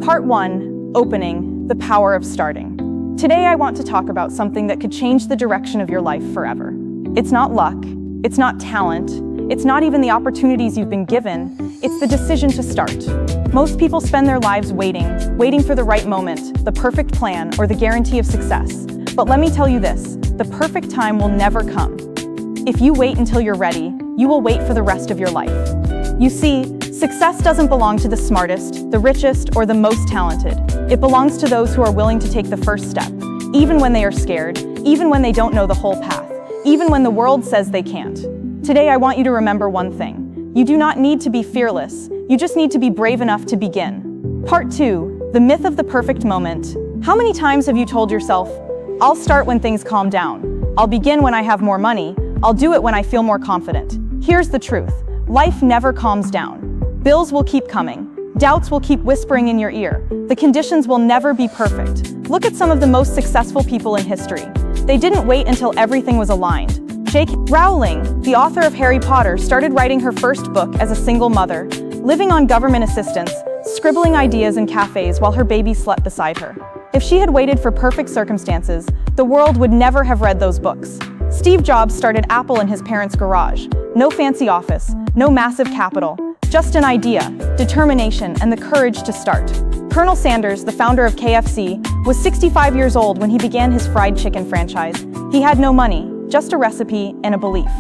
Part 1, Opening, the Power of Starting. Today I want to talk about something that could change the direction of your life forever. It's not luck, it's not talent, it's not even the opportunities you've been given, it's the decision to start. Most people spend their lives waiting for the right moment, the perfect plan, or the guarantee of success. But let me tell you this, the perfect time will never come. If you wait until you're ready, you will wait for the rest of your life. You see, success doesn't belong to the smartest, the richest, or the most talented. It belongs to those who are willing to take the first step, even when they are scared, even when they don't know the whole path, even when the world says they can't. Today I want you to remember one thing. You do not need to be fearless, you just need to be brave enough to begin. Part 2, the myth of the perfect moment. How many times have you told yourself, I'll start when things calm down. I'll begin when I have more money. I'll do it when I feel more confident. Here's the truth. Life never calms down. Bills will keep coming. Doubts will keep whispering in your ear. The conditions will never be perfect. Look at some of the most successful people in history. They didn't wait until everything was aligned. J.K. Rowling, the author of Harry Potter, started writing her first book as a single mother, living on government assistance, scribbling ideas in cafes while her baby slept beside her. If she had waited for perfect circumstances, the world would never have read those books. Steve Jobs started Apple in his parents' garage. No fancy office, no massive capital, just an idea, determination, and the courage to start. Colonel Sanders, the founder of KFC, was 65 years old when he began his fried chicken franchise. He had no money, just a recipe and a belief.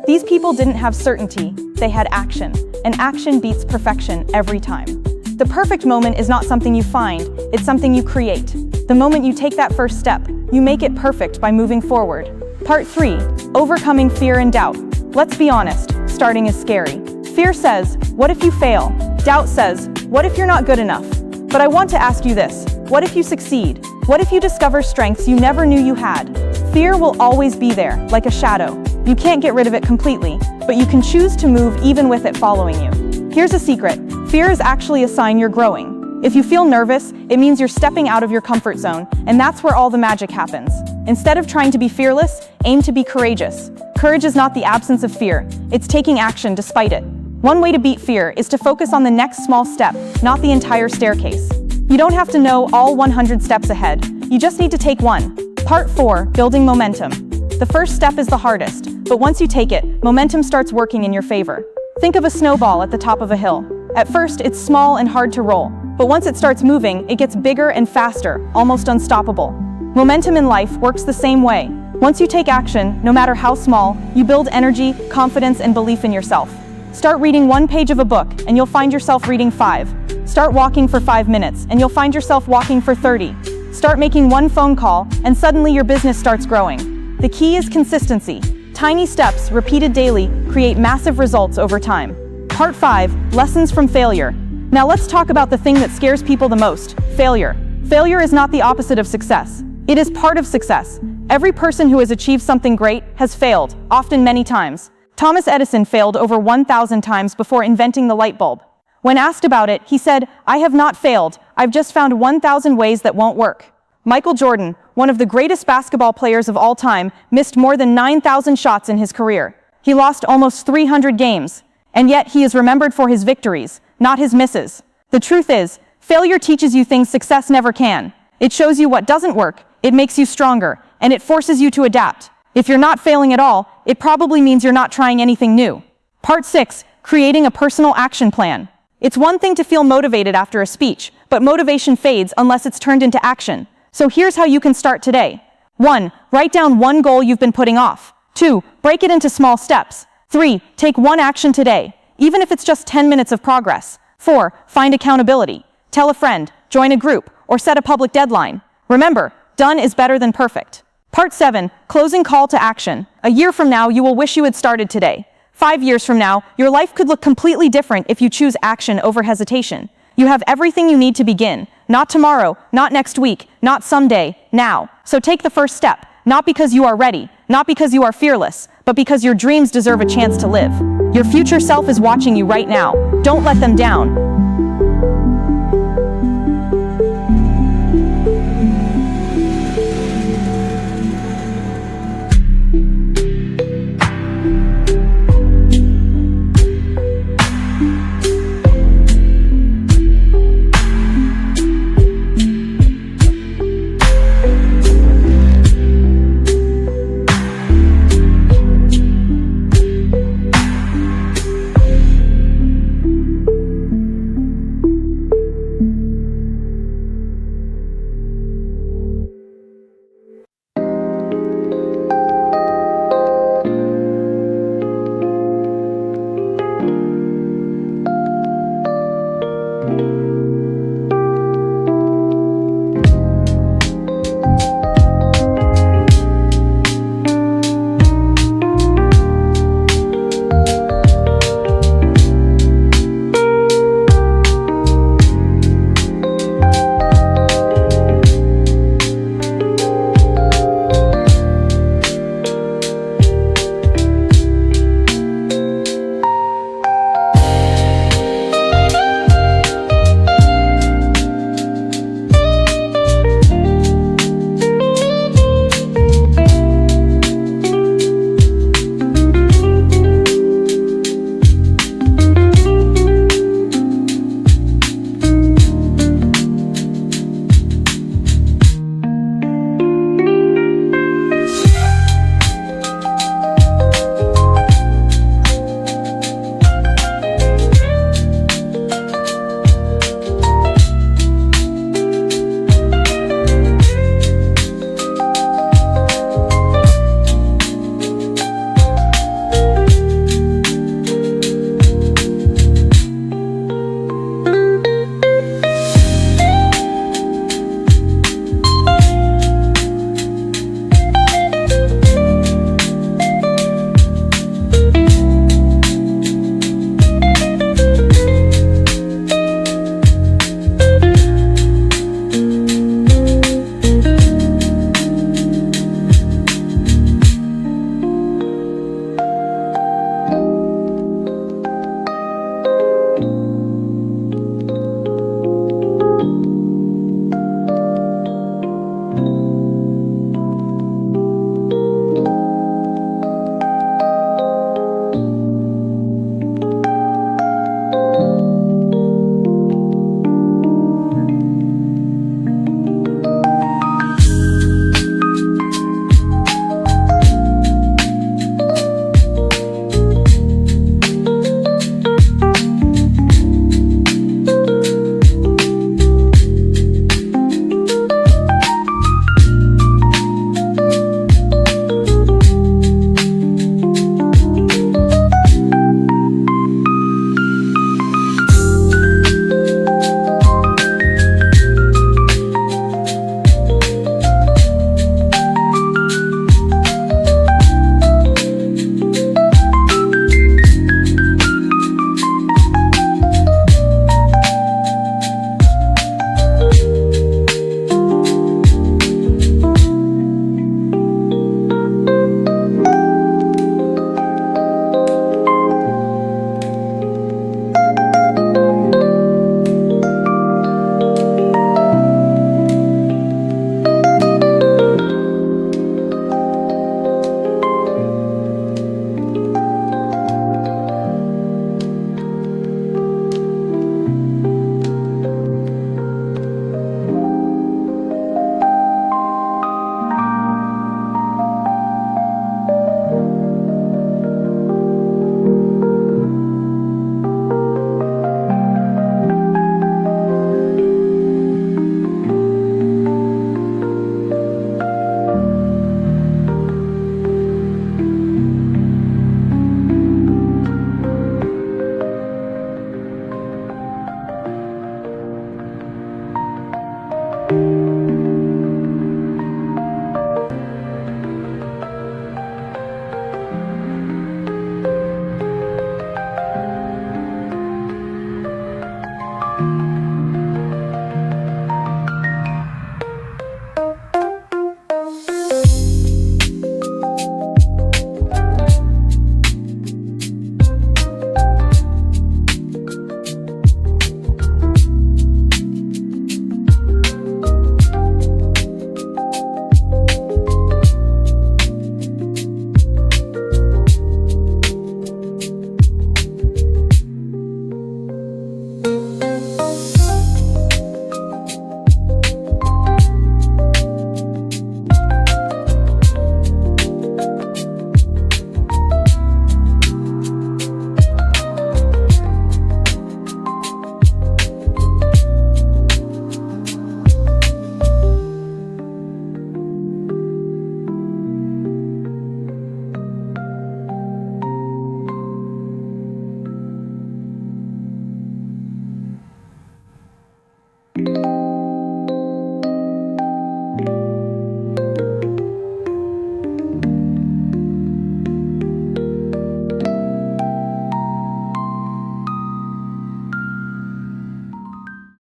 These people didn't have certainty, they had action, and action beats perfection every time. The perfect moment is not something you find, it's something you create. The moment you take that first step, you make it perfect by moving forward. Part 3, Overcoming Fear and Doubt. Let's be honest, starting is scary. Fear says, what if you fail? Doubt says, what if you're not good enough? But I want to ask you this, what if you succeed? What if you discover strengths you never knew you had? Fear will always be there, like a shadow. You can't get rid of it completely, but you can choose to move even with it following you. Here's a secret, fear is actually a sign you're growing. If you feel nervous, it means you're stepping out of your comfort zone, and that's where all the magic happens. Instead of trying to be fearless, aim to be courageous. Courage is not the absence of fear, it's taking action despite it. One way to beat fear is to focus on the next small step, not the entire staircase. You don't have to know all 100 steps ahead, you just need to take one. Part 4, Building Momentum. The first step is the hardest, but once you take it, momentum starts working in your favor. Think of a snowball at the top of a hill. At first, it's small and hard to roll, but once it starts moving, it gets bigger and faster, almost unstoppable. Momentum in life works the same way. Once you take action, no matter how small, you build energy, confidence, and belief in yourself. Start reading one page of a book, and you'll find yourself reading 5. Start walking for 5 minutes, and you'll find yourself walking for 30. Start making one phone call, and suddenly your business starts growing. The key is consistency. Tiny steps, repeated daily, create massive results over time. Part 5, Lessons from Failure. Now let's talk about the thing that scares people the most, failure. Failure is not the opposite of success. It is part of success. Every person who has achieved something great has failed, often many times. Thomas Edison failed over 1,000 times before inventing the light bulb. When asked about it, he said, "I have not failed, I've just found 1,000 ways that won't work." Michael Jordan, one of the greatest basketball players of all time, missed more than 9,000 shots in his career. He lost almost 300 games, and yet he is remembered for his victories, not his misses. The truth is, failure teaches you things success never can. It shows you what doesn't work, it makes you stronger, and it forces you to adapt. If you're not failing at all, it probably means you're not trying anything new. Part 6, Creating a Personal Action Plan. It's one thing to feel motivated after a speech, but motivation fades unless it's turned into action. So here's how you can start today. 1. Write down one goal you've been putting off. 2. Break it into small steps. 3. Take one action today, even if it's just 10 minutes of progress. 4. Find accountability. Tell a friend, join a group, or set a public deadline. Remember, done is better than perfect. Part 7, Closing Call to Action. A year from now, you will wish you had started today. 5 years from now, your life could look completely different if you choose action over hesitation. You have everything you need to begin. Not tomorrow, not next week, not someday, now. So take the first step, not because you are ready, not because you are fearless, but because your dreams deserve a chance to live. Your future self is watching you right now. Don't let them down.